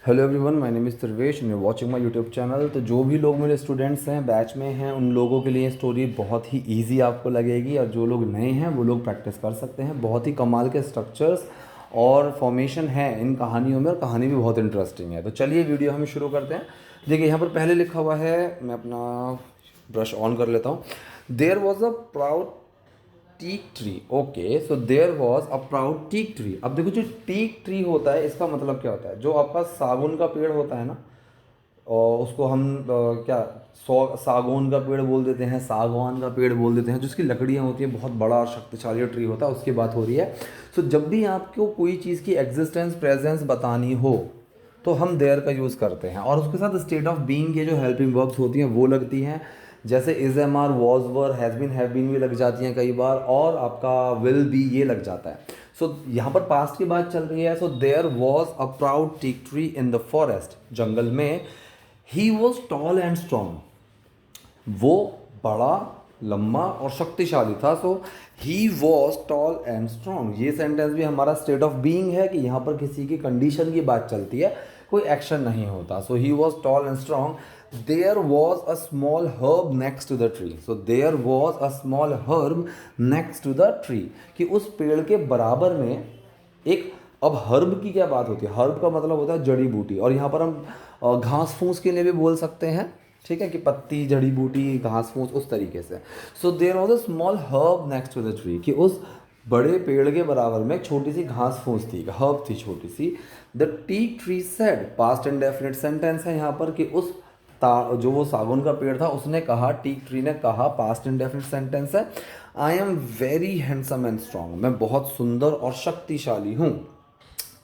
Hello everyone, my name is Sarvesh and you watching my YouTube channel. तो जो भी लोग मेरे स्टूडेंट्स हैं, बैच में हैं, उन लोगों के लिए स्टोरी बहुत ही इजी आपको लगेगी, और जो लोग नए हैं वो लोग प्रैक्टिस कर सकते हैं। बहुत ही कमाल के स्ट्रक्चर्स और फॉर्मेशन है इन कहानियों में, और कहानी भी बहुत इंटरेस्टिंग है। तो चलिए वीडियो हम शुरू करते हैं। देखिए यहाँ पर पहले लिखा हुआ है, मैं अपना ब्रश ऑन कर लेता हूँ। There was a proud teak tree. Okay, so there was a proud teak tree. अब देखो, जो टीक ट्री होता है इसका मतलब क्या होता है? जो आपका सागौन का पेड़ होता है ना, और उसको हम क्या सागौन का पेड़ बोल देते हैं, सागवान का पेड़ बोल देते हैं। जिसकी लकड़ियाँ होती हैं, बहुत बड़ा और शक्तिशाली ट्री होता है, उसकी बात हो रही है। सो जब भी आपको कोई चीज़ की एग्जिस्टेंस प्रेजेंस बतानी हो तो हम देयर का यूज़ करते हैं, और उसके साथ स्टेट ऑफ बीइंग के जो हेल्पिंग वर्ब्स होती हैं वो लगती हैं। जैसे is am are, was were, has been, have been भी लग जाती हैं कई बार, और आपका विल बी ये लग जाता है। सो यहाँ पर पास्ट की बात चल रही है। So there was a proud teak tree in the forest, जंगल में। ही वॉज टॉल एंड स्ट्रॉन्ग, वो बड़ा, लंबा और शक्तिशाली था। So he was tall and strong, ये सेंटेंस भी हमारा स्टेट ऑफ बीइंग है कि यहाँ पर किसी की कंडीशन की बात चलती है, कोई एक्शन नहीं होता। So he was tall and strong. There was a small herb next to the tree. So there was a small herb next to the tree, कि उस पेड़ के बराबर में एक, अब हर्ब की क्या बात होती है? हर्ब का मतलब होता है जड़ी बूटी, और यहाँ पर हम घास फूस के लिए भी बोल सकते हैं, ठीक है, कि पत्ती, जड़ी बूटी, घास फूस, उस तरीके से। So there was a small herb next to the tree, कि उस बड़े पेड़ के बराबर में एक छोटी सी घास फूस थी, हर्ब थी छोटी सी। The teak tree said, past indefinite sentence है यहाँ पर, कि उस जो वो सागौन का पेड़ था उसने कहा, टीक ट्री ने कहा, पास्ट इंडेफिनिट सेंटेंस है। I am very handsome and strong, मैं बहुत सुंदर और शक्तिशाली हूँ,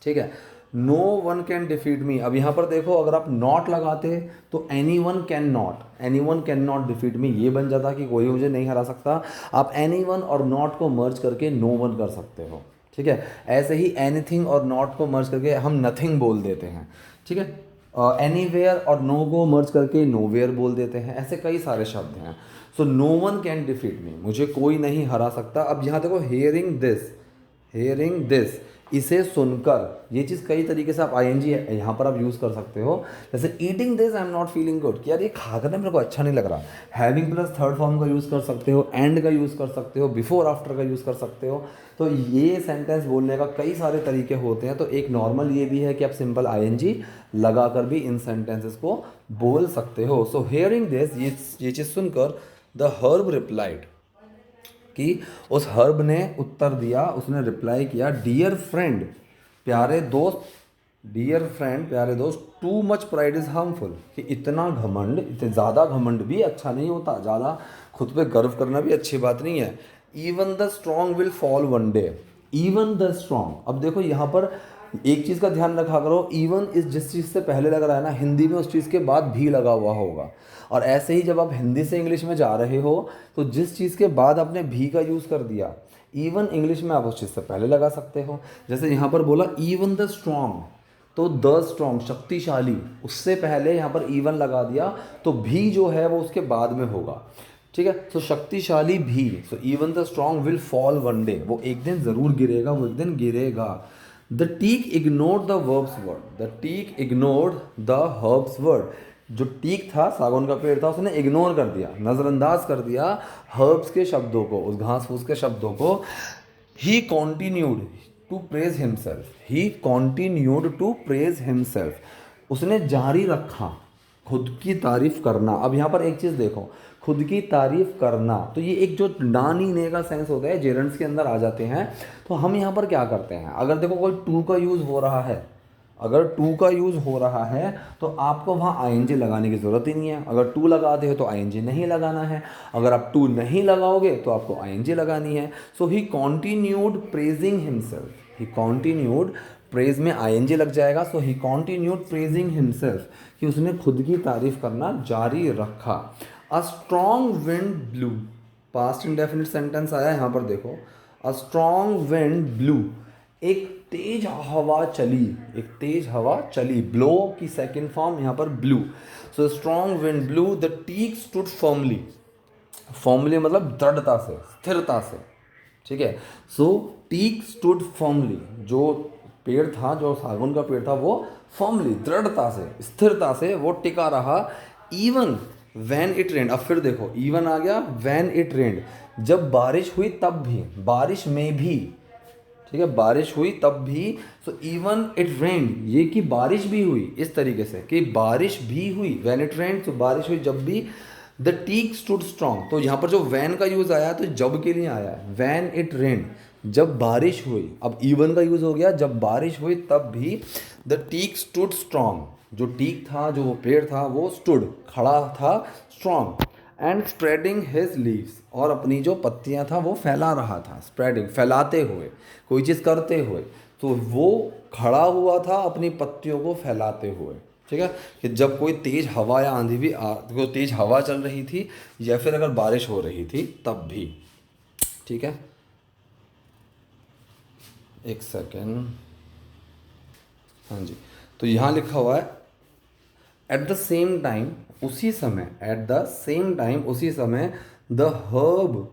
ठीक है। No one can defeat me. अब यहाँ पर देखो, अगर आप नॉट लगाते तो any one can not, any one can not defeat me, ये बन जाता कि कोई मुझे नहीं हरा सकता। आप एनी वन और नॉट को मर्ज करके नो वन कर सकते हो, ठीक है। ऐसे ही एनीथिंग और नॉट को मर्ज करके हम नथिंग बोल देते हैं, ठीक है। एनी वेयर और नो को मर्ज करके नो वेयर बोल देते हैं। ऐसे कई सारे शब्द हैं। So no one can defeat me, मुझे कोई नहीं हरा सकता। अब यहाँ देखो, हेयरिंग दिस, हेयरिंग दिस, इसे सुनकर, ये चीज़ कई तरीके से आप आई एन जी यहाँ पर आप यूज़ कर सकते हो। जैसे eating this I am not feeling good, कि यार ये खा कर मेरे को अच्छा नहीं लग रहा। हैविंग प्लस थर्ड फॉर्म का यूज़ कर सकते हो, एंड का यूज़ कर सकते हो, बिफोर आफ्टर का यूज़ कर सकते हो। तो ये सेंटेंस बोलने का कई सारे तरीके होते हैं। तो एक नॉर्मल ये भी है कि आप सिंपल आई एन जी लगा कर भी इन सेंटेंसेस को बोल सकते हो। सो हेयरिंग दिस, ये चीज़ सुनकर, द हर्ब रिप्लाइड, कि उस हर्ब ने उत्तर दिया, उसने रिप्लाई किया, डियर फ्रेंड, प्यारे दोस्त, डियर फ्रेंड, प्यारे दोस्त, too much pride is harmful, कि इतना घमंड, इतने ज़्यादा घमंड भी अच्छा नहीं होता, ज़्यादा खुद पे गर्व करना भी अच्छी बात नहीं है। Even the strong will fall one day, even the strong. अब देखो यहाँ पर एक चीज़ का ध्यान रखा करो, इवन इस जिस चीज़ से पहले लग रहा है ना, हिंदी में उस चीज़ के बाद भी लगा हुआ होगा। और ऐसे ही जब आप हिंदी से इंग्लिश में जा रहे हो, तो जिस चीज़ के बाद आपने भी का यूज़ कर दिया, इवन इंग्लिश में आप उस चीज़ से पहले लगा सकते हो। जैसे यहाँ पर बोला इवन द स्ट्रॉन्ग, तो द स्ट्रॉन्ग, शक्तिशाली, उससे पहले यहाँ पर इवन लगा दिया, तो भी जो है वो उसके बाद में होगा, ठीक है। सो शक्तिशाली भी, so even the strong will fall one day, वो एक दिन ज़रूर गिरेगा, वो एक दिन गिरेगा। The teak ignored the verbs word, the teak ignored the herbs word, जो टीक था, सागौन का पेड़ था, उसने इग्नोर कर दिया, नज़रअंदाज कर दिया हर्ब्स के शब्दों को, उस घास फूस के शब्दों को। He continued to praise himself, he continued to praise himself, उसने जारी रखा खुद की तारीफ करना। अब यहाँ पर एक चीज़ देखो, खुद की तारीफ करना, तो ये एक जो डानी ने का सेंस होता है, जेरेंट्स के अंदर आ जाते हैं। तो हम यहाँ पर क्या करते हैं, अगर देखो कोई टू का यूज़ हो रहा है, अगर टू का यूज़ हो रहा है तो आपको वहाँ आई एन जी लगाने की ज़रूरत ही नहीं है। अगर टू लगाते हो तो आई एन जी नहीं लगाना है, अगर आप टू नहीं लगाओगे तो आपको आई एन जी लगानी है। So he continued praising himself, he continued, praise में आई एन जी लग जाएगा। सो ही कॉन्टिन्यूड प्रेजिंग हिमसेल्फ, कि उसने खुद की तारीफ करना जारी रखा। A strong wind blue, past indefinite sentence आया यहाँ पर देखो, अ स्ट्रॉन्ग विंड ब्लू, एक तेज हवा चली, एक तेज हवा चली, ब्लो की सेकेंड फॉर्म यहाँ पर blew. So strong wind blew, the teak stood firmly, firmly मतलब दृढ़ता से, स्थिरता से, ठीक है। सो टीक स्टूड फर्मली, जो पेड़ था, जो सागौन का पेड़ था, वो फर्मली, दृढ़ता से, स्थिरता से वो टिका रहा। इवन व्हेन इट रेन्ड, अब फिर देखो इवन आ गया, व्हेन इट रेन्ड, जब बारिश हुई तब भी, बारिश में भी, ठीक है, बारिश हुई तब भी। सो इवन इट रेन्ड, ये कि बारिश भी हुई, इस तरीके से कि बारिश भी हुई, व्हेन इट रेन्ड, तो बारिश हुई जब भी। द टीक स्टूड स्ट्रॉन्ग, तो यहाँ पर जो वैन का यूज़ आया तो जब के लिए आया है, वैन इट रेन्ड, जब बारिश हुई। अब इवन का यूज़ हो गया, जब बारिश हुई तब भी। द टीक स्टूड स्ट्रॉन्ग, जो टीक था, जो वो पेड़ था, वो स्टूड, खड़ा था, strong, and spreading his leaves, और अपनी जो पत्तियां था वो फैला रहा था, स्प्रेडिंग, फैलाते हुए, कोई चीज़ करते हुए, तो वो खड़ा हुआ था अपनी पत्तियों को फैलाते हुए। ठीक है, कि जब कोई तेज़ हवा या आंधी भी कोई तेज़ हवा चल रही थी या फिर अगर बारिश हो रही थी तब भी। ठीक है, एक सेकेंड, हाँ जी, तो यहाँ लिखा हुआ है एट द सेम टाइम, उसी समय, एट द सेम टाइम, उसी समय, द हर्ब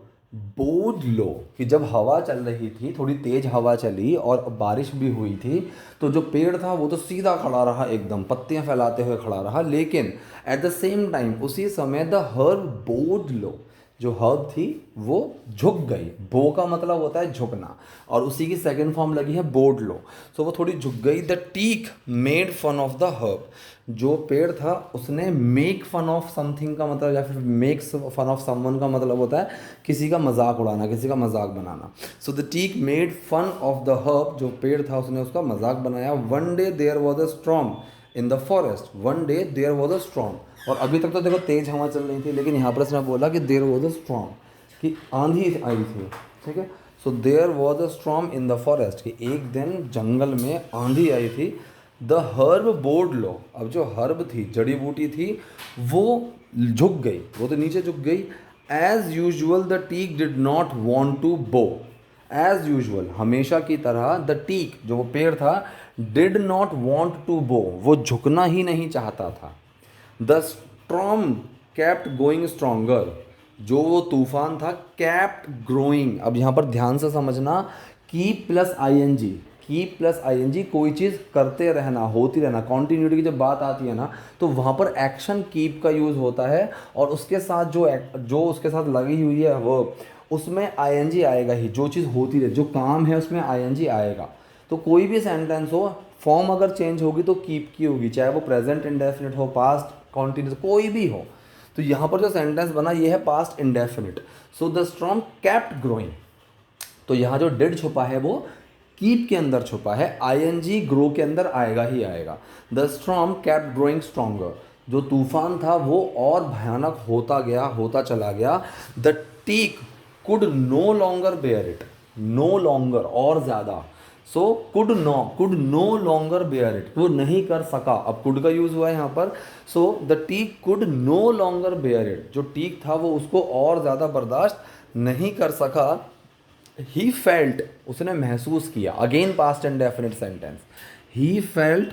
बोड लो, कि जब हवा चल रही थी, थोड़ी तेज हवा चली और बारिश भी हुई थी, तो जो पेड़ था वो तो सीधा खड़ा रहा, एकदम पत्तियां फैलाते हुए खड़ा रहा, लेकिन एट द सेम टाइम, उसी समय, द हर्ब बोड लो, जो हर्ब थी वो झुक गई। बो का मतलब होता है झुकना, और उसी की सेकंड फॉर्म लगी है बोड लो, सो वो थोड़ी झुक गई। The teak made fun of the herb, जो पेड़ था उसने मेक फन ऑफ समथिंग का मतलब, या फिर मेक्स फन ऑफ समवन का मतलब होता है किसी का मजाक उड़ाना, किसी का मजाक बनाना। So the teak made fun of the herb, जो पेड़ था उसने उसका मजाक बनाया। One day there was a storm in the forest, one day there was a storm, और अभी तक तो देखो तेज हवा चल रही थी, लेकिन यहाँ पर इसने बोला कि देयर वॉज अ स्टॉर्म, कि आंधी आई थी। ठीक है, so there was a storm in the forest, कि एक दिन जंगल में आंधी आई थी। द हर्ब बोर्ड लो, अब जो हर्ब थी, जड़ी बूटी थी, वो झुक गई, वो तो नीचे झुक गई। As usual the teak did not want to bow, as usual, हमेशा की तरह, द टीक, जो वो पेड़ था, डिड नॉट वॉन्ट टू बो, वो झुकना ही नहीं चाहता था। The storm kept going stronger, जो वो तूफान था, कैप्ट ग्रोइंग, अब यहाँ पर ध्यान से समझना, की प्लस आई एन जी, की प्लस आई एन जी, कोई चीज़ करते रहना, होती रहना, कॉन्टीन्यूटी की जब बात आती है ना, तो वहाँ पर एक्शन कीप का यूज़ होता है, और उसके साथ जो उसके साथ लगी हुई है वो, उसमें आई एन जी आएगा ही, जो चीज़ होती रहे, जो काम है उसमें आई एन जी आएगा। तो कोई भी सेंटेंस हो, फॉर्म अगर चेंज होगी तो कीप की होगी, चाहे वो प्रेजेंट इंडेफिनिट हो, पास्ट कॉन्टिन्यूस, कोई भी हो। तो यहाँ पर जो सेंटेंस बना ये है past indefinite. So the storm kept growing, तो यहाँ जो डिड छुपा है वो कीप के अंदर छुपा है, आईएनजी ग्रो के अंदर आएगा ही आएगा। The storm kept growing stronger, जो तूफान था वो और भयानक होता गया, होता चला गया। The teak could no longer bear it, no longer, और ज़्यादा, so could no longer bear it, वो नहीं कर सका, अब कुड का यूज़ हुआ है यहाँ पर। So the teak could no longer bear it, जो टीक था वो उसको और ज़्यादा बर्दाश्त नहीं कर सका। ही फेल्ट, उसने महसूस किया, again past and definite sentence, he felt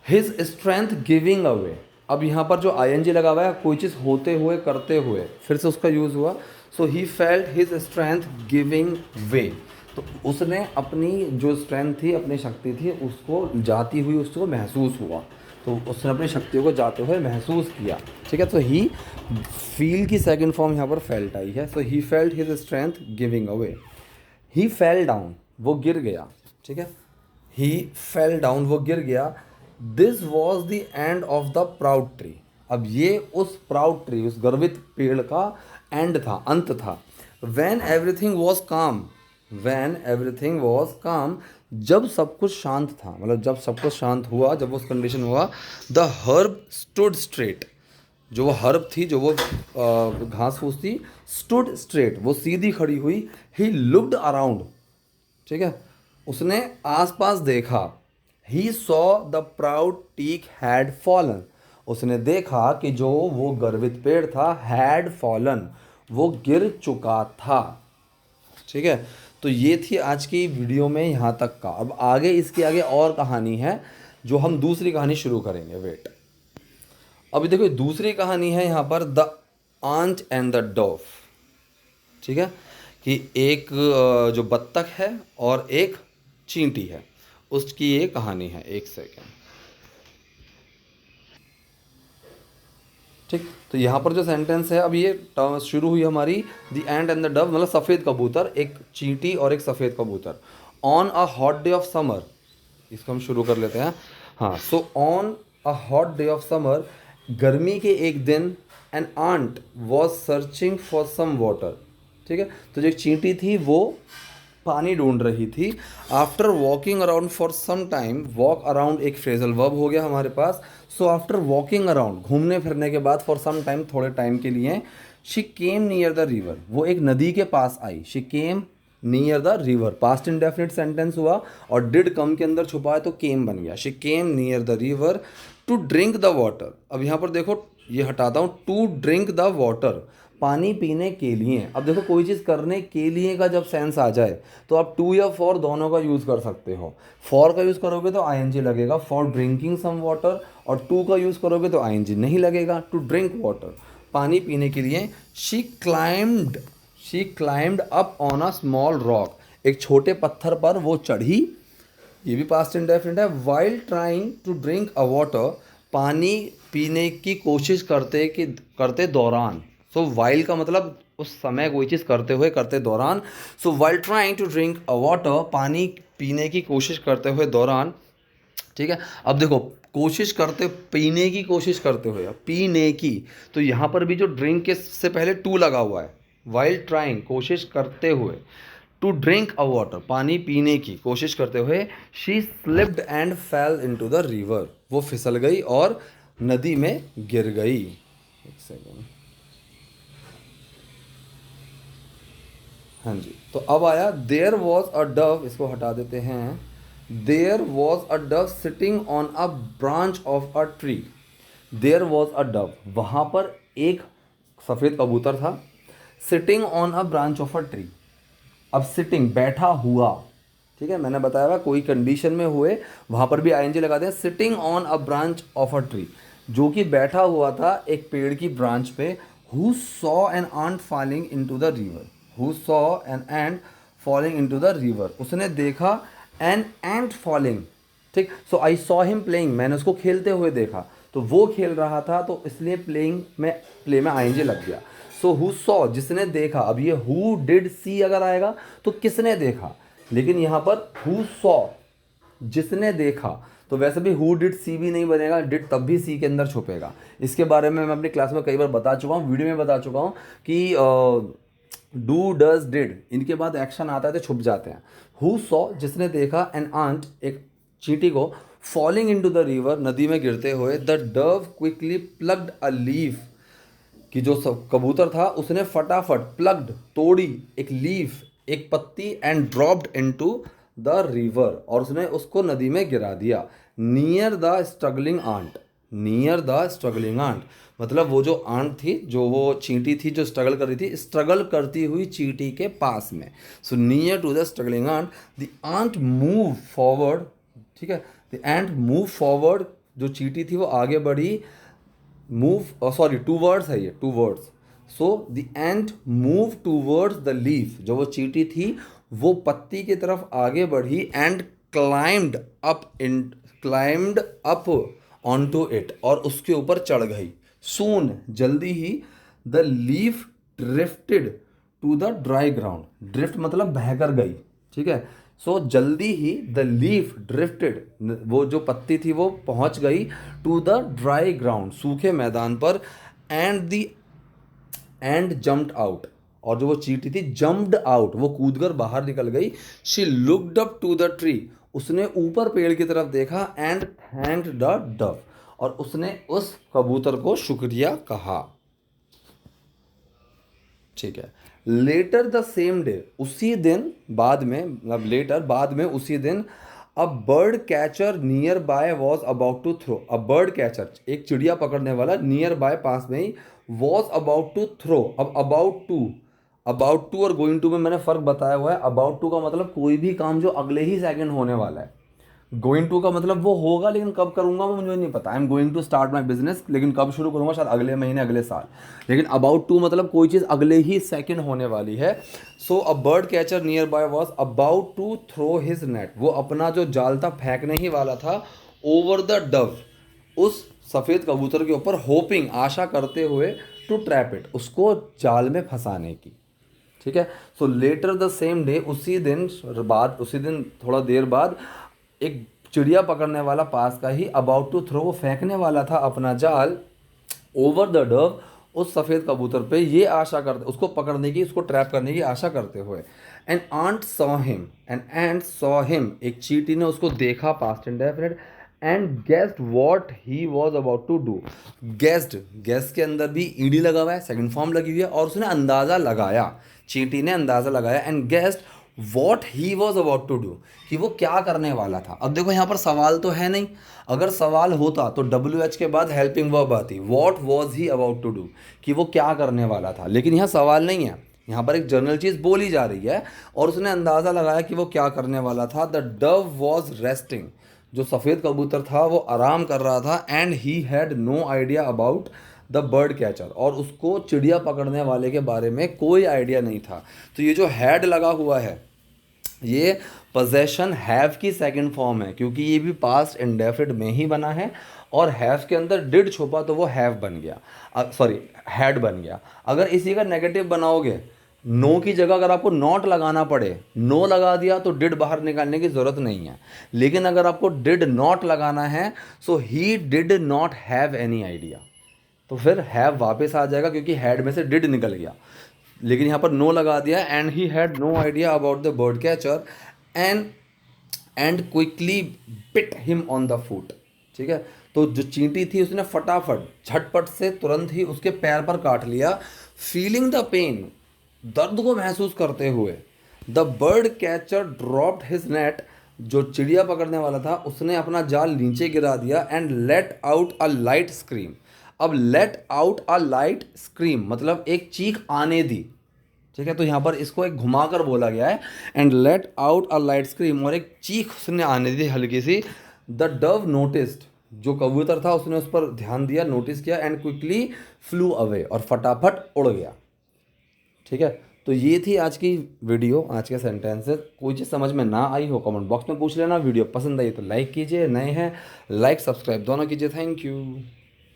his strength giving away, अब यहाँ पर जो आई एन जी लगा हुआ है, कोई चीज़ होते हुए, करते हुए, फिर से उसका यूज़ हुआ। So he felt his strength giving way, तो उसने अपनी जो स्ट्रेंथ थी, अपनी शक्ति थी, उसको जाती हुई उसको महसूस हुआ, तो उसने अपनी शक्तियों को जाते हुए महसूस किया। ठीक है, तो ही फील की सेकंड फॉर्म यहाँ पर फेल्ट आई है। So he felt his strength giving away. He fell down, वो गिर गया। ठीक है, ही फेल डाउन, वो गिर गया। This was the end of the proud tree, अब ये उस प्राउड ट्री, उस गर्वित पेड़ का एंड था, अंत था। वैन एवरीथिंग वॉज काम, वैन एवरीथिंग वॉज काम, जब सब कुछ शांत था, मतलब जब सब कुछ शांत हुआ, जब उस कंडीशन हुआ। द हर्ब स्टूड स्ट्रेट, जो वो हर्ब थी, जो वो घास फूस थी, स्टूड स्ट्रेट, वो सीधी खड़ी हुई। ही लुक्ड अराउंड, ठीक है, उसने आसपास देखा। He saw the proud teak had fallen, उसने देखा कि जो वो गर्वित पेड़ था, हैड फॉलन, वो गिर चुका था। ठीक है, तो ये थी आज की वीडियो में यहाँ तक का। अब आगे, इसके आगे और कहानी है, जो हम दूसरी कहानी शुरू करेंगे। वेट, अभी देखो दूसरी कहानी है यहाँ पर, the ant and the dove. ठीक है, कि एक जो बत्तख है और एक चींटी है, उसकी ये कहानी है। एक सेकेंड, ठीक। तो यहाँ पर जो सेंटेंस है, अब ये शुरू हुई हमारी the ant and the dove, मतलब सफ़ेद कबूतर, एक चींटी और एक सफ़ेद कबूतर। On a hot day of summer, इसको हम शुरू कर लेते हैं। हाँ, so on a hot day of summer, गर्मी के एक दिन, an ant was searching for some water, ठीक है। तो जो एक चींटी थी वो पानी ढूंढ रही थी। After walking around for some time, walk around एक फ्रेजल वर्ब हो गया हमारे पास। सो आफ्टर वॉकिंग अराउंड, घूमने फिरने के बाद, फॉर सम टाइम, थोड़े टाइम के लिए, she came near the river, वो एक नदी के पास आई। She came near the river, past indefinite sentence हुआ और डिड कम के अंदर छुपा है तो केम बन गया। She came near the river to drink the water. अब यहाँ पर देखो, ये हटाता हूँ, टू ड्रिंक द वाटर, पानी पीने के लिए। अब देखो, कोई चीज़ करने के लिए का जब सेंस आ जाए तो आप टू या फॉर दोनों का यूज़ कर सकते हो। फॉर का यूज़ करोगे तो आईएनजी लगेगा फॉर ड्रिंकिंग सम वाटर, और टू का यूज़ करोगे तो आईएनजी नहीं लगेगा, टू ड्रिंक वाटर, पानी पीने के लिए। She climbed up on a small rock, एक छोटे पत्थर पर वो चढ़ी, ये भी पास्ट इंडेफिनिट है। While trying to drink a water, पानी पीने की कोशिश करते दौरान। सो वाइल का मतलब उस समय कोई चीज़ करते हुए, करते दौरान। So while trying to drink a water, पानी पीने की कोशिश करते हुए दौरान, ठीक है। अब देखो, कोशिश करते, पीने की कोशिश करते हुए, पीने की, तो यहाँ पर भी जो ड्रिंक के से पहले टू लगा हुआ है। वाइल ट्राइंग, कोशिश करते हुए, टू ड्रिंक अ वाटर, पानी पीने की कोशिश करते हुए। She slipped and fail into the river, वो फिसल गई और नदी में गिर गई। एक सेकेंड, हाँ जी। तो अब आया देयर वॉज अ डव, इसको हटा देते हैं। There was a dove sitting on a branch of a tree. There was a dove, वहाँ पर एक सफ़ेद कबूतर था। Sitting on a branch of a tree, अब सिटिंग, बैठा हुआ, ठीक है। मैंने बताया हुआ कोई कंडीशन में हुए वहाँ पर भी आईएनजी लगा दें। Sitting on a branch of a tree, जो कि बैठा हुआ था एक पेड़ की ब्रांच पे। Who saw an ant falling into the river, who saw an ant falling into the river, उसने देखा एन एंट फॉलिंग, ठीक। So I saw him playing, मैंने उसको खेलते हुए देखा, तो वो खेल रहा था तो इसलिए प्ले में आईएनजी लग गया। सो हु सॉ, जिसने देखा। अब ये हु डिड सी अगर आएगा तो किसने देखा, लेकिन यहाँ पर हु सॉ, जिसने देखा, तो वैसे भी हु डिड सी भी नहीं बनेगा, डिड तब भी सी के अंदर छुपेगा। इसके बारे में मैं अपनी क्लास में कई बार बता चुका हूँ, वीडियो में बता चुका हूँ कि डू डज डिड, इनके बाद एक्शन आता है तो छुप जाते हैं। हु सॉ, जिसने देखा, एन आंट, एक चींटी को, फॉलिंग इनटू द रिवर, नदी में गिरते हुए। The dove quickly plucked a leaf, कि जो कबूतर था उसने फटाफट, प्लग्ड, तोड़ी, एक लीफ, एक पत्ती, and dropped into the river, और उसने उसको नदी में गिरा दिया। Near the struggling ant, near the struggling ant, मतलब वो जो आंट थी, जो वो चींटी थी जो स्ट्रगल कर रही थी, स्ट्रगल करती हुई चींटी के पास में। So near to the struggling ant, the ant move forward, ठीक है। द एंट मूव फॉरवर्ड, जो चींटी थी वो आगे बढ़ी। मूव, सॉरी, टू वर्ड्स है ये, two words. So the ant move towards the leaf, जो वो चींटी थी वो पत्ती की तरफ आगे बढ़ी। And climbed up on to it, और उसके ऊपर चढ़ गई। सून, जल्दी ही, the leaf drifted to the dry ground, drift मतलब बहकर गई, ठीक है। सो जल्दी ही, द लीफ ड्रिफ्टेड, वो जो पत्ती थी वो पहुंच गई, टू द ड्राई ग्राउंड, सूखे मैदान पर। एंड जम्प्ड आउट, और जो वो चींटी थी, जम्प्ड आउट, वो कूदकर बाहर निकल गई। She looked up to the tree, उसने ऊपर पेड़ की तरफ देखा। एंड थैंक्ड द डव, और उसने उस कबूतर को शुक्रिया कहा, ठीक है। लेटर द सेम डे, उसी दिन, बाद में, मतलब लेटर, बाद में, उसी दिन, a bird catcher nearby was about to throw, a bird catcher, एक चिड़िया पकड़ने वाला, नियर बाय, पास में ही, वॉज अबाउट टू थ्रो। अब अबाउट टू और गोइंग टू में मैंने फ़र्क बताया हुआ है। अबाउट टू का मतलब कोई भी काम जो अगले ही सेकंड होने वाला है, गोइंग टू का मतलब वो होगा, लेकिन कब करूंगा वो मुझे नहीं पता। I am going to start my business, लेकिन कब शुरू करूंगा, शायद अगले महीने, अगले साल। लेकिन अबाउट टू मतलब कोई चीज़ अगले ही सेकंड होने वाली है। So a bird catcher nearby was about to throw his net, वो अपना जो जाल था फेंकने ही वाला था, ओवर द डव, उस सफ़ेद कबूतर के ऊपर, होपिंग आशा करते हुए, टू ट्रैप इट, उसको जाल में फंसाने की। ठीक है। सो लेटर द सेम डे, उसी दिन थोड़ा देर बाद, एक चिड़िया पकड़ने वाला पास का ही, अबाउट टू थ्रो, वो फेंकने वाला था अपना जाल, ओवर द डव, उस सफ़ेद कबूतर पे, ये आशा करते, उसको पकड़ने की, उसको ट्रैप करने की आशा करते हुए। एंड सॉ हिम, एक चींटी ने उसको देखा, past indefinite, and guessed what he was about to do. Guessed के अंदर भी ईडी लगा हुआ है, सेकंड फॉर्म लगी हुई है, और उसने अंदाज़ा लगाया, चींटी ने अंदाज़ा लगाया, and guessed what he was about to do, कि वो क्या करने वाला था। अब देखो यहाँ पर सवाल तो है नहीं, अगर सवाल होता तो WH के बाद हेल्पिंग वर्ब आती, what was he about to do, कि वो क्या करने वाला था। लेकिन यहाँ सवाल नहीं है, यहाँ पर एक जनरल चीज़ बोली जा रही है, और उसने अंदाज़ा लगाया कि वो क्या करने वाला था। द डव वॉज रेस्टिंग, जो सफ़ेद कबूतर था वो आराम कर रहा था, and he had no idea about the bird catcher, और उसको चिड़िया पकड़ने वाले के बारे में कोई आइडिया नहीं था। तो ये जो हैड लगा हुआ है, ये पोजेशन हैव की सेकंड फॉर्म है, क्योंकि ये भी पास्ट इंडेफिनिट में ही बना है, और हैव के अंदर डिड छुपा तो वो हैव बन गया, सॉरी हैड बन गया। अगर इसी का नेगेटिव बनाओगे, नो की जगह अगर आपको नॉट लगाना पड़े, नो लगा दिया तो डिड बाहर निकालने की ज़रूरत नहीं है। लेकिन अगर आपको डिड नॉट लगाना है, so he did not have any idea, तो फिर हैव वापस आ जाएगा, क्योंकि हैड में से डिड निकल गया। लेकिन यहाँ पर नो लगा दिया, and he had no idea about the bird catcher, and quickly bit him on the foot. ठीक है। तो जो चींटी थी उसने फटाफट, झटपट से, तुरंत ही उसके पैर पर काट लिया। फीलिंग द पेन, दर्द को महसूस करते हुए, the bird catcher dropped his net, जो चिड़िया पकड़ने वाला था उसने अपना जाल नीचे गिरा दिया, and let out a light scream. अब let out a light scream मतलब एक चीख आने दी। ठीक है। तो यहाँ पर इसको एक घुमाकर बोला गया है, and let out a light scream, और एक चीख उसने आने दी हल्की सी। द डव नोटिस्ड, जो कबूतर था उसने उस पर ध्यान दिया, नोटिस किया, एंड क्विकली फ्लू अवे, और फटाफट उड़ गया। ठीक है। तो ये थी आज की वीडियो, आज के सेंटेंसेस। कोई चीज़ समझ में ना आई हो कमेंट बॉक्स में पूछ लेना। वीडियो पसंद आई तो लाइक कीजिए, नए हैं लाइक सब्सक्राइब दोनों कीजिए। Thank you.